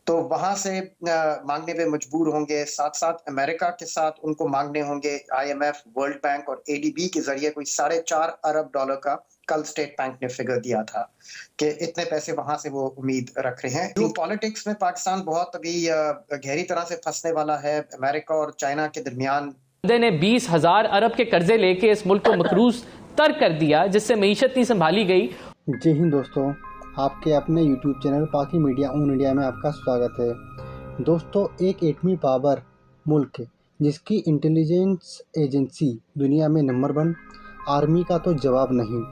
तो वहां से मांगने पे मजबूर होंगे। साथ साथ अमेरिका के साथ उनको मांगने होंगे। आईएमएफ, वर्ल्ड बैंक और एडीबी के जरिए कोई $4.5 अरब का कल स्टेट बैंक ने फिगर दिया था कि इतने पैसे वहां से वो उम्मीद रख रहे हैं। जो पॉलिटिक्स में पाकिस्तान बहुत अभी गहरी तरह से फंसने वाला है अमेरिका और चाइना के दरमियान। ने 20,000 अरब के कर्जे लेके इस मुल्क को मकरूज तर्क कर दिया, जिससे मईशत नहीं संभाली गई। जय हिंद दोस्तों, आपके अपने YouTube चैनल पाकी मीडिया ऑन इंडिया में आपका स्वागत है। दोस्तों, एक एटमी पावर मुल्क जिसकी इंटेलिजेंस एजेंसी दुनिया में नंबर 1, आर्मी का तो जवाब नहीं,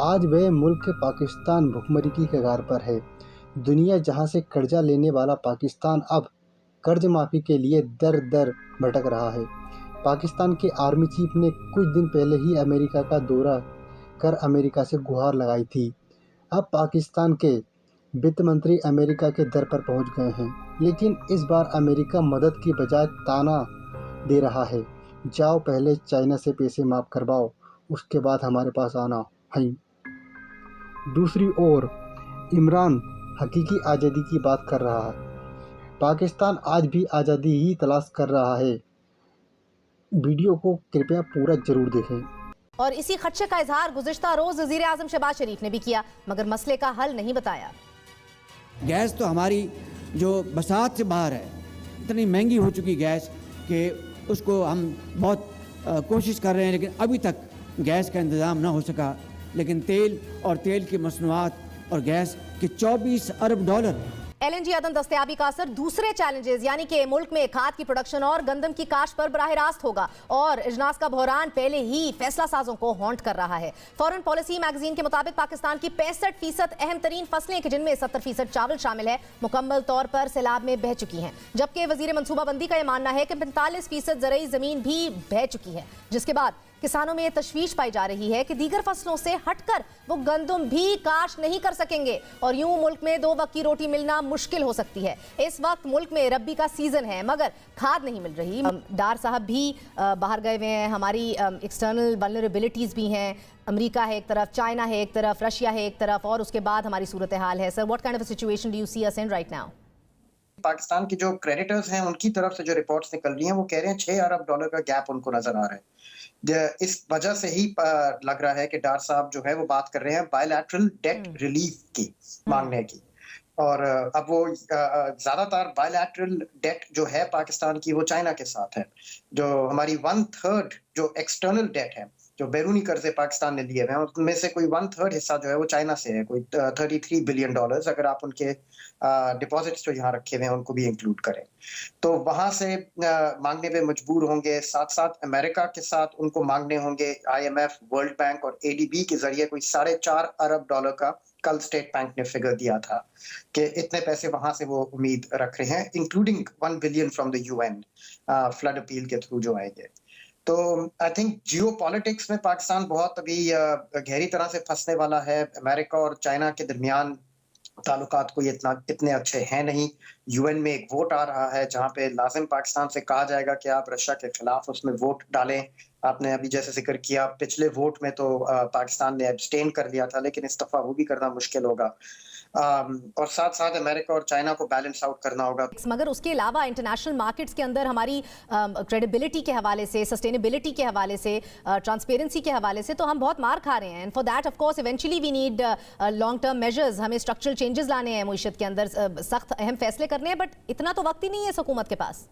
आज वह मुल्क पाकिस्तान भुखमरी की कगार पर है। दुनिया जहां से कर्जा लेने वाला पाकिस्तान अब कर्ज माफ़ी के लिए दर दर भटक रहा है। पाकिस्तान के आर्मी चीफ ने कुछ दिन पहले ही अमेरिका का दौरा कर अमेरिका से गुहार लगाई थी। अब पाकिस्तान के वित्त मंत्री अमेरिका के दर पर पहुंच गए हैं, लेकिन इस बार अमेरिका मदद की बजाय ताना दे रहा है। जाओ पहले चाइना से पैसे माफ़ करवाओ, उसके बाद हमारे पास आना है। दूसरी ओर इमरान हकीकी आज़ादी की बात कर रहा है। पाकिस्तान आज भी आज़ादी ही तलाश कर रहा है। वीडियो को कृपया पूरा जरूर देखें। और इसी खदशे का इजहार गुज़िश्ता रोज वज़ीर आज़म शहबाज शरीफ ने भी किया, मगर मसले का हल नहीं बताया। गैस तो हमारी जो बसात से बाहर है, इतनी महंगी हो चुकी गैस कि उसको हम बहुत कोशिश कर रहे हैं, लेकिन अभी तक गैस का इंतज़ाम ना हो सका। लेकिन तेल और तेल की मसनूआत और गैस के $24 अरब। एलएनजी अदम दस्तयाबी का असर दूसरे चैलेंजेस यानी कि मुल्क में खाद की प्रोडक्शन और गंदम की काश्त पर बराह रास्त होगा, और इजनास का बहरान पहले ही फैसला साजों को हॉन्ट कर रहा है। फॉरेन पॉलिसी मैगजीन के मुताबिक पाकिस्तान की 65% अहम तरीन फसलें, जिनमें 70% चावल शामिल है, मुकम्मल तौर पर सैलाब में बह चुकी हैं, जबकि वजीर मनसूबाबंदी का यह मानना है कि 45% ज़रई ज़मीन भी बह चुकी है, जिसके बाद किसानों में तशवीश पाई जा रही है कि दीगर फसलों से हटकर वो गंदम भी काश्त नहीं कर सकेंगे, और यूं मुल्क में 2 वक्त की रोटी मिलना मुश्किल हो सकती है। इस वक्त मुल्क में रब्बी का सीजन है, मगर खाद नहीं मिल रही। डार साहब भी बाहर गए हुए हैं, हमारी एक्सटर्नल वल्नरेबिलिटीज़ भी हैं। अमेरिका है एक तरफ, चाइना है एक तरफ, रशिया है एक तरफ, और उसके बाद हमारी सूरत हाल है। Sir, what kind of situation do you see us in right now? Pakistan के जो क्रेडिटर्स हैं उनकी तरफ से जो रिपोर्ट्स निकल रही हैं वो कह रहे हैं $6 अरब का गैप उनको नजर आ रहा है। इस वजह से ही लग रहा है कि डार साहब जो है वो बात कर रहे हैं बायलैटरल डेट रिलीफ की मांगने की। और अब वो ज्यादातर बायलैटरल डेट जो है पाकिस्तान की वो चाइना के साथ है। जो हमारी 1/3 जो एक्सटर्नल डेट है, जो बैरूनी कर्जे पाकिस्तान ने लिए हुए हैं, उनमें से कोई 1/3 हिस्सा जो है वो चाइना से है, कोई $33 बिलियन, अगर आप उनके डिपॉजिट्स जो यहाँ रखे हुए हैं उनको भी इंक्लूड करें। तो वहां से मांगने पे मजबूर होंगे। साथ साथ अमेरिका के साथ उनको मांगने होंगे। आईएमएफ, वर्ल्ड बैंक और एडीबी के जरिए कोई $4.5 अरब का कल स्टेट बैंक ने फिगर दिया था कि इतने पैसे वहां से वो उम्मीद रख रहे हैं, including $1 billion from the UN flood appeal के थ्रू जो आएंगे। तो आई थिंक जियो पॉलिटिक्स में पाकिस्तान बहुत अभी गहरी तरह से फंसने वाला है। अमेरिका और चाइना के दरमियान ताल्लुकात कोई इतने अच्छे हैं नहीं। यूएन में एक वोट आ रहा है जहां पे लाजिम पाकिस्तान से कहा जाएगा कि आप रशिया के खिलाफ उसमें वोट डालें। आपने अभी जैसे जिक्र किया, पिछले वोट में तो पाकिस्तान ने एब्सटेन कर लिया था, लेकिन इस दफा वो भी करना मुश्किल होगा। और साथ साथ अमेरिका और चाइना को बैलेंस आउट करना होगा। मगर उसके अलावा इंटरनेशनल मार्केट्स के अंदर हमारी क्रेडिबिलिटी के हवाले से, सस्टेनेबिलिटी के हवाले से, ट्रांसपेरेंसी के हवाले से तो हम बहुत मार खा रहे हैं। And for that of course eventually we need long term measures. हमें स्ट्रक्चरल चेंजेस लाने हैं मुईशत के अंदर, सख्त अहम फैसले करने हैं, बट इतना तो वक्त ही नहीं है इस हुकूमत के पास।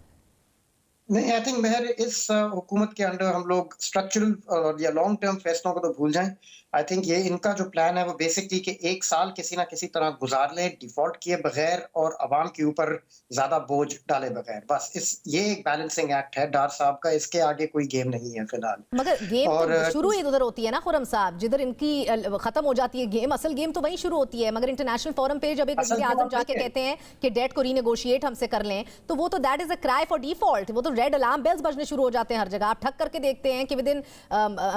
नहीं, आई थिंक महर इस हुकूमत के अंडर हम लोग स्ट्रक्चरल या लॉन्ग टर्म फैसलों को तो भूल जाएं। आई थिंक ये इनका जो प्लान है वो बेसिकली कि 1 साल किसी ना किसी तरह गुजार लें, डिफॉल्ट किए बगैर और अवाम के ऊपर ज्यादा बोझ डाले बगैर। बस ये एक बैलेंसिंग एक्ट है डार साहब का, इसके आगे कोई गेम नहीं है फिलहाल। मगर गेम और तो शुरू ही उधर होती है ना खुरम साहब, जिधर इनकी खत्म हो जाती है गेम, असल गेम तो वहीं शुरू होती है। मगर इंटरनेशनल फोरम पे जब एक वज़ीर आज़म जाके कहते हैं कि डेट को रीनेगोशिएट हमसे कर लें, तो वो तो that is a cry for default. वो तो रेड अलार्म बेल्स बजने शुरू हो जाते हैं हर जगह। आप ठक करके देखते हैं कि with in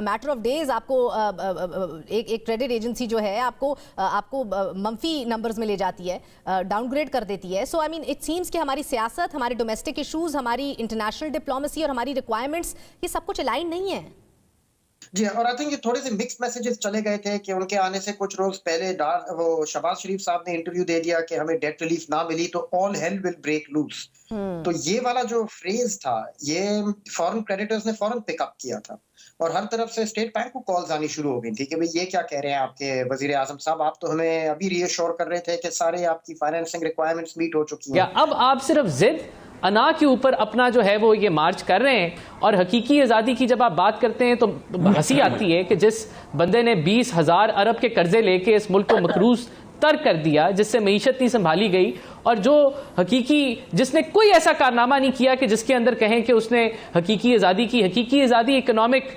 matter of days आपको एक क्रेडिट एजेंसी जो है आपको मंफी नंबर्स में ले जाती है, डाउनग्रेड कर देती है। सो आई मीन इट सीम्स कि हमारी सियासत, हमारे डोमेस्टिक इश्यूज, हमारी इंटरनेशनल डिप्लोमेसी और हमारी रिक्वायरमेंट्स, ये सब कुछ अलाइन नहीं है। जी, और आई थिंक ये थोड़े से मिक्स्ड मैसेजेस चले गए थे कि उनके आने से कुछ रोज पहले वो शहबाज शरीफ साहब ने इंटरव्यू दे दिया कि हमें डेट रिलीफ ना मिली तो all hell will break loose. तो ये वाला जो फ्रेज था, ये फॉरेन क्रेडिटर्स ने फौरन पिकअप किया था और हर तरफ से स्टेट बैंक को कॉल्स आनी शुरू हो गई थी कि भाई ये क्या कह रहे हैं आपके वजीर आजम साहब, आप तो हमें अभी रीअश्योर कर रहे थे कि सारे आपकी फाइनेंसिंग रिक्वायरमेंट्स मीट हो चुकी हैं। अब आप सिर्फ जिद अना के ऊपर अपना जो है वो ये मार्च कर रहे हैं, और हकीकी आज़ादी की जब आप बात करते हैं तो हंसी आती है कि जिस बंदे ने 20,000 अरब के कर्जे लेके इस मुल्क को मकरूज तर्क कर दिया, जिससे मईशत नहीं संभाली गई, और जो जिसने कोई ऐसा कारनामा नहीं किया कि जिसके अंदर कहें कि उसने हकीकी आज़ादी की। हकीकी आज़ादी इकोनॉमिक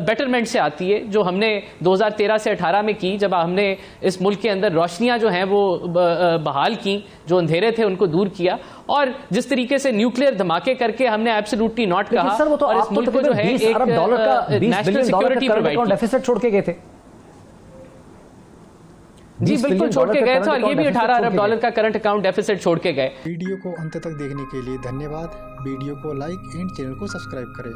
बेटरमेंट से आती है, जो हमने 2013 से 18 में की, जब हमने इस मुल्क के अंदर रोशनियां जो हैं वो बहाल की, जो अंधेरे थे उनको दूर किया, और जिस तरीके से न्यूक्लियर धमाके करके हमने एब्सोल्युटली नॉट कहा, सर वो तो और आप इस मुल्क को जो है $20 अरब का नेशनल सिक्योरिटी प्रोवाइड डेफिसिट छोड़ के गए थे। जी बिल्कुल छोड़ के गए थे, और ये भी $18 अरब का करंट अकाउंट डेफिसिट छोड़ के गए। वीडियो को अंत तक देखने के लिए धन्यवाद। वीडियो को लाइक एंड चैनल को सब्सक्राइब करें।